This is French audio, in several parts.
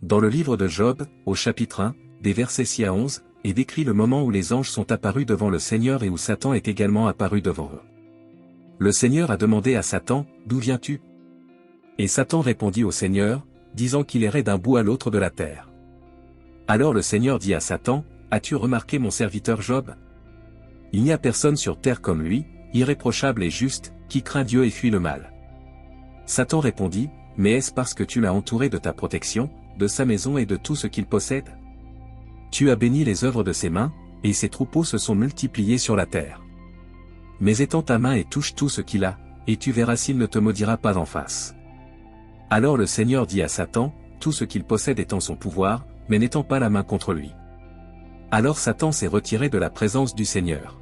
Dans le livre de Job, au chapitre 1, des versets 6 à 11, est décrit le moment où les anges sont apparus devant le Seigneur et où Satan est également apparu devant eux. Le Seigneur a demandé à Satan, « D'où viens-tu » Et Satan répondit au Seigneur, disant qu'il errait d'un bout à l'autre de la terre. Alors le Seigneur dit à Satan, « As-tu remarqué mon serviteur Job ? Il n'y a personne sur terre comme lui, irréprochable et juste, qui craint Dieu et fuit le mal. » Satan répondit, « Mais est-ce parce que tu l'as entouré de ta protection, de sa maison et de tout ce qu'il possède ? Tu as béni les œuvres de ses mains, et ses troupeaux se sont multipliés sur la terre. Mais étends ta main et touche tout ce qu'il a, et tu verras s'il ne te maudira pas en face. » Alors le Seigneur dit à Satan, « Tout ce qu'il possède est en son pouvoir, mais n'étends pas la main contre lui. » Alors Satan s'est retiré de la présence du Seigneur.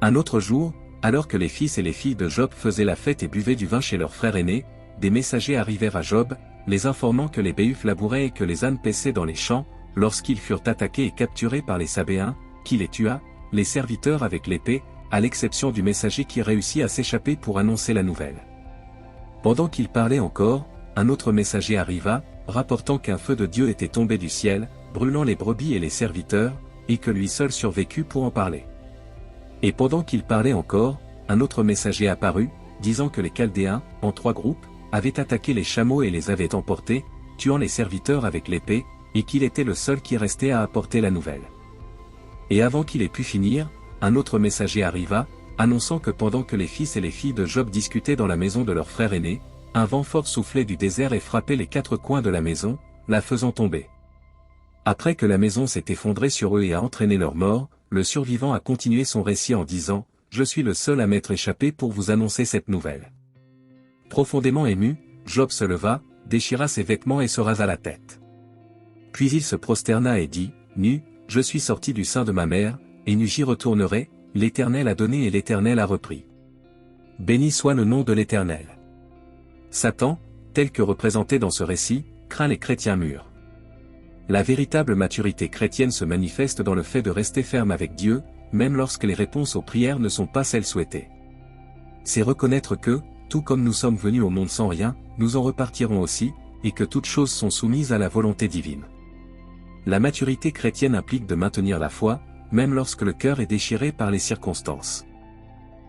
Un autre jour, alors que les fils et les filles de Job faisaient la fête et buvaient du vin chez leur frère aîné, des messagers arrivèrent à Job, les informant que les béhufs labouraient et que les ânes paissaient dans les champs, lorsqu'ils furent attaqués et capturés par les Sabéens, qui les tua, les serviteurs avec l'épée, à l'exception du messager qui réussit à s'échapper pour annoncer la nouvelle. Pendant qu'il parlait encore, un autre messager arriva, rapportant qu'un feu de Dieu était tombé du ciel, brûlant les brebis et les serviteurs, et que lui seul survécut pour en parler. Et pendant qu'il parlait encore, un autre messager apparut, disant que les Chaldéens, en 3 groupes, avaient attaqué les chameaux et les avaient emportés, tuant les serviteurs avec l'épée, et qu'il était le seul qui restait à apporter la nouvelle. Et avant qu'il ait pu finir, un autre messager arriva, annonçant que pendant que les fils et les filles de Job discutaient dans la maison de leur frère aîné, un vent fort soufflait du désert et frappait les 4 coins de la maison, la faisant tomber. Après que la maison s'est effondrée sur eux et a entraîné leur mort, le survivant a continué son récit en disant, « Je suis le seul à m'être échappé pour vous annoncer cette nouvelle. » Profondément ému, Job se leva, déchira ses vêtements et se rasa la tête. Puis il se prosterna et dit, « Nu, je suis sorti du sein de ma mère, et nu j'y retournerai, l'Éternel a donné et l'Éternel a repris. Béni soit le nom de l'Éternel. » Satan, tel que représenté dans ce récit, craint les chrétiens mûrs. La véritable maturité chrétienne se manifeste dans le fait de rester ferme avec Dieu, même lorsque les réponses aux prières ne sont pas celles souhaitées. C'est reconnaître que, tout comme nous sommes venus au monde sans rien, nous en repartirons aussi, et que toutes choses sont soumises à la volonté divine. La maturité chrétienne implique de maintenir la foi, même lorsque le cœur est déchiré par les circonstances.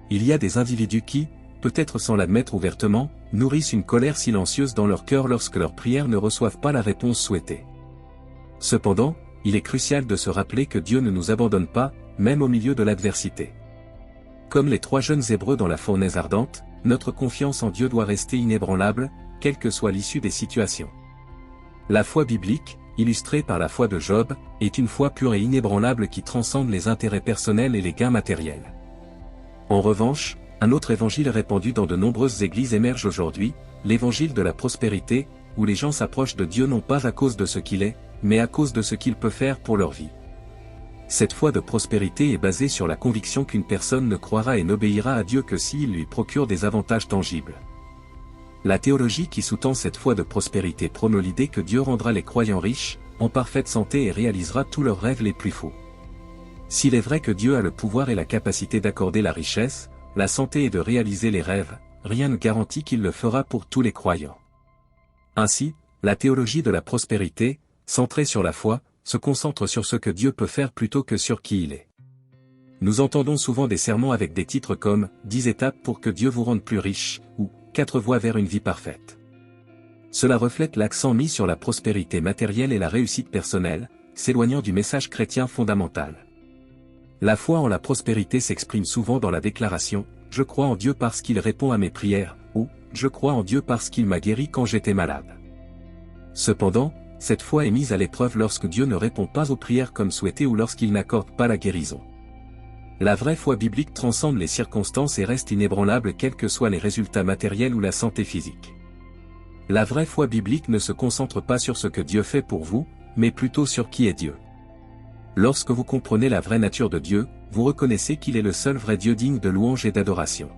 Il y a des individus qui, peut-être sans l'admettre ouvertement, nourrissent une colère silencieuse dans leur cœur lorsque leurs prières ne reçoivent pas la réponse souhaitée. Cependant, il est crucial de se rappeler que Dieu ne nous abandonne pas, même au milieu de l'adversité. Comme les 3 jeunes Hébreux dans la fournaise ardente, notre confiance en Dieu doit rester inébranlable, quelle que soit l'issue des situations. La foi biblique, illustrée par la foi de Job, est une foi pure et inébranlable qui transcende les intérêts personnels et les gains matériels. En revanche, un autre évangile répandu dans de nombreuses églises émerge aujourd'hui, l'évangile de la prospérité, où les gens s'approchent de Dieu non pas à cause de ce qu'il est, mais à cause de ce qu'il peut faire pour leur vie. Cette foi de prospérité est basée sur la conviction qu'une personne ne croira et n'obéira à Dieu que s'il lui procure des avantages tangibles. La théologie qui sous-tend cette foi de prospérité promeut l'idée que Dieu rendra les croyants riches, en parfaite santé et réalisera tous leurs rêves les plus fous. S'il est vrai que Dieu a le pouvoir et la capacité d'accorder la richesse, la santé et de réaliser les rêves, rien ne garantit qu'il le fera pour tous les croyants. Ainsi, la théologie de la prospérité, centrée sur la foi, se concentre sur ce que Dieu peut faire plutôt que sur qui il est. Nous entendons souvent des sermons avec des titres comme « 10 étapes pour que Dieu vous rende plus riche » ou « 4 voies vers une vie parfaite ». Cela reflète l'accent mis sur la prospérité matérielle et la réussite personnelle, s'éloignant du message chrétien fondamental. La foi en la prospérité s'exprime souvent dans la déclaration « Je crois en Dieu parce qu'il répond à mes prières » ou « Je crois en Dieu parce qu'il m'a guéri quand j'étais malade ». Cependant, cette foi est mise à l'épreuve lorsque Dieu ne répond pas aux prières comme souhaité ou lorsqu'il n'accorde pas la guérison. La vraie foi biblique transcende les circonstances et reste inébranlable quels que soient les résultats matériels ou la santé physique. La vraie foi biblique ne se concentre pas sur ce que Dieu fait pour vous, mais plutôt sur qui est Dieu. Lorsque vous comprenez la vraie nature de Dieu, vous reconnaissez qu'il est le seul vrai Dieu digne de louange et d'adoration.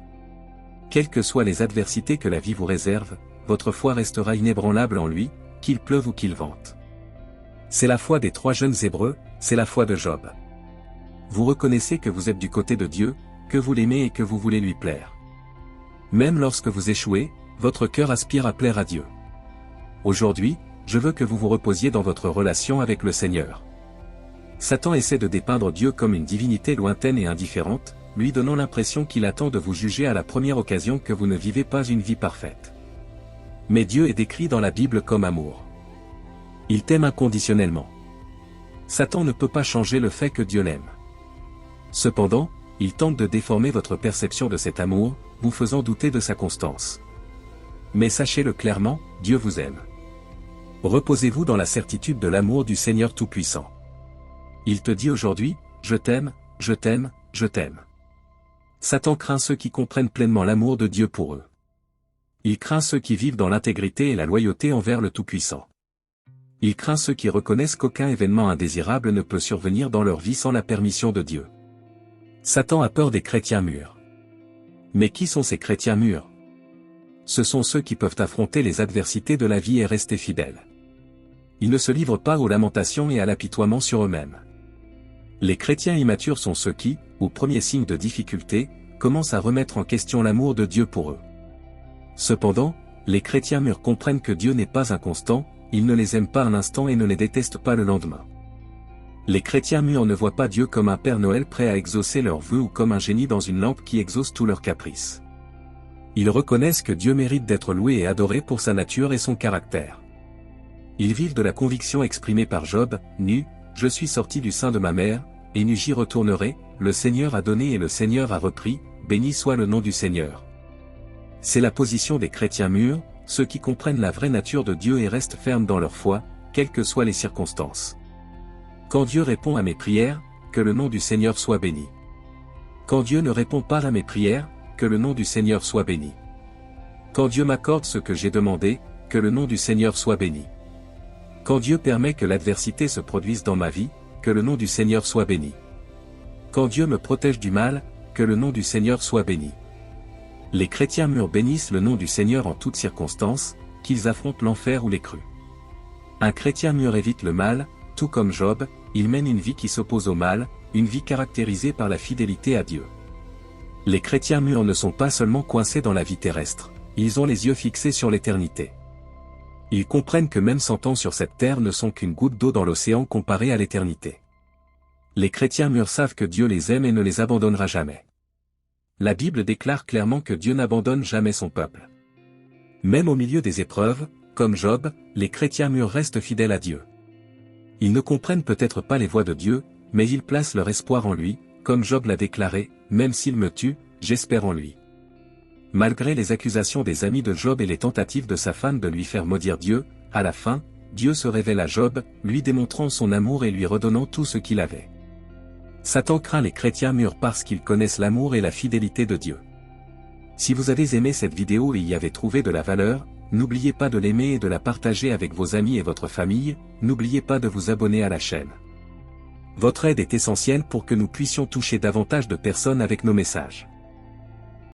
Quelles que soient les adversités que la vie vous réserve, votre foi restera inébranlable en lui, qu'il pleuve ou qu'il vente. C'est la foi des 3 jeunes Hébreux, c'est la foi de Job. Vous reconnaissez que vous êtes du côté de Dieu, que vous l'aimez et que vous voulez lui plaire. Même lorsque vous échouez, votre cœur aspire à plaire à Dieu. Aujourd'hui, je veux que vous vous reposiez dans votre relation avec le Seigneur. Satan essaie de dépeindre Dieu comme une divinité lointaine et indifférente, lui donnant l'impression qu'il attend de vous juger à la première occasion que vous ne vivez pas une vie parfaite. Mais Dieu est décrit dans la Bible comme amour. Il t'aime inconditionnellement. Satan ne peut pas changer le fait que Dieu l'aime. Cependant, il tente de déformer votre perception de cet amour, vous faisant douter de sa constance. Mais sachez-le clairement, Dieu vous aime. Reposez-vous dans la certitude de l'amour du Seigneur Tout-Puissant. Il te dit aujourd'hui, je t'aime, je t'aime, je t'aime. Satan craint ceux qui comprennent pleinement l'amour de Dieu pour eux. Il craint ceux qui vivent dans l'intégrité et la loyauté envers le Tout-Puissant. Il craint ceux qui reconnaissent qu'aucun événement indésirable ne peut survenir dans leur vie sans la permission de Dieu. Satan a peur des chrétiens mûrs. Mais qui sont ces chrétiens mûrs? Ce sont ceux qui peuvent affronter les adversités de la vie et rester fidèles. Ils ne se livrent pas aux lamentations et à l'apitoiement sur eux-mêmes. Les chrétiens immatures sont ceux qui, au premier signe de difficulté, commencent à remettre en question l'amour de Dieu pour eux. Cependant, les chrétiens mûrs comprennent que Dieu n'est pas inconstant, il ne les aime pas un instant et ne les déteste pas le lendemain. Les chrétiens mûrs ne voient pas Dieu comme un Père Noël prêt à exaucer leurs vœux ou comme un génie dans une lampe qui exauce tous leurs caprices. Ils reconnaissent que Dieu mérite d'être loué et adoré pour sa nature et son caractère. Ils vivent de la conviction exprimée par Job, « Nu, je suis sorti du sein de ma mère, et nu j'y retournerai, le Seigneur a donné et le Seigneur a repris, béni soit le nom du Seigneur. » C'est la position des chrétiens mûrs, ceux qui comprennent la vraie nature de Dieu et restent fermes dans leur foi, quelles que soient les circonstances. Quand Dieu répond à mes prières, que le nom du Seigneur soit béni. Quand Dieu ne répond pas à mes prières, que le nom du Seigneur soit béni. Quand Dieu m'accorde ce que j'ai demandé, que le nom du Seigneur soit béni. Quand Dieu permet que l'adversité se produise dans ma vie, que le nom du Seigneur soit béni. Quand Dieu me protège du mal, que le nom du Seigneur soit béni. Les chrétiens mûrs bénissent le nom du Seigneur en toutes circonstances, qu'ils affrontent l'enfer ou les crues. Un chrétien mûr évite le mal, tout comme Job, il mène une vie qui s'oppose au mal, une vie caractérisée par la fidélité à Dieu. Les chrétiens mûrs ne sont pas seulement coincés dans la vie terrestre, ils ont les yeux fixés sur l'éternité. Ils comprennent que même 100 ans sur cette terre ne sont qu'une goutte d'eau dans l'océan comparée à l'éternité. Les chrétiens mûrs savent que Dieu les aime et ne les abandonnera jamais. La Bible déclare clairement que Dieu n'abandonne jamais son peuple. Même au milieu des épreuves, comme Job, les chrétiens mûrs restent fidèles à Dieu. Ils ne comprennent peut-être pas les voies de Dieu, mais ils placent leur espoir en lui, comme Job l'a déclaré, « Même s'il me tue, j'espère en lui ». Malgré les accusations des amis de Job et les tentatives de sa femme de lui faire maudire Dieu, à la fin, Dieu se révèle à Job, lui démontrant son amour et lui redonnant tout ce qu'il avait. Satan craint les chrétiens mûrs parce qu'ils connaissent l'amour et la fidélité de Dieu. Si vous avez aimé cette vidéo et y avez trouvé de la valeur, n'oubliez pas de l'aimer et de la partager avec vos amis et votre famille, n'oubliez pas de vous abonner à la chaîne. Votre aide est essentielle pour que nous puissions toucher davantage de personnes avec nos messages.